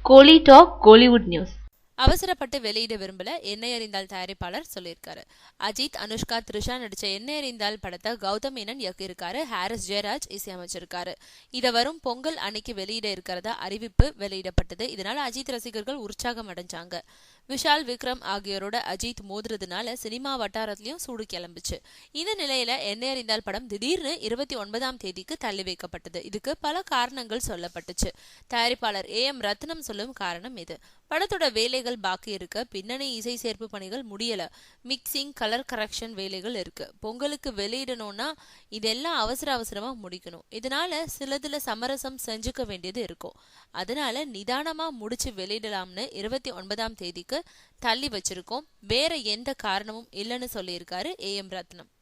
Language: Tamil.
கோலி டாக் கோலிவுட் நியூஸ். அவசரப்பட்டு வெளியிட விரும்பல எண்ணெய் அறிந்தால் தயாரிப்பாளர் சொல்லியிருக்காரு. அஜித், அனுஷ்கா, த்ரிஷா நடிச்ச எண்ணெய் அறிந்தால் படத்தை கௌதம் மேனன் இயக்கியிருக்காரு. ஹாரிஸ் ஜெயராஜ் இசையமைச்சிருக்காரு. இத வரும் பொங்கல் அன்னைக்கு வெளியிட இருக்கிறதா அறிவிப்பு வெளியிடப்பட்டது. இதனால அஜித் ரசிகர்கள் உற்சாகம் அடைஞ்சாங்க. விஷால், விக்ரம் ஆகியோரோட அஜித் மோதுறதுனால சினிமா வட்டாரத்திலயும் சூடு கிளம்பிச்சு. இந்த நிலையில எண்ணெய் அறிந்தால் படம் திடீர்னு 29ஆம் தேதிக்கு தள்ளி வைக்கப்பட்டது. இதுக்கு பல காரணங்கள் சொல்லப்பட்டுச்சு. தயாரிப்பாளர் AM ரத்னம் சொல்லும் காரணம் இது. படத்தோட வேலைகள் பாக்கி இருக்கு. பின்னணி இசை சேர்ப்பு பணிகள் முடியல. மிக்சிங், கலர் கரெக்ஷன் வேலைகள் இருக்கு. பொங்கலுக்கு வெளியிடணும்னா இதெல்லாம் அவசரமா முடிக்கணும். இதனால சிலதுல சமரசம் செஞ்சுக்க வேண்டியது இருக்கும். அதனால நிதானமா முடிச்சு வெளியிடலாம்னு 29ஆம் தேதிக்கு தள்ளி வச்சிருக்கோம். வேற எந்த காரணமும் இல்லைன்னு சொல்லியிருக்காரு AM ரத்னம்.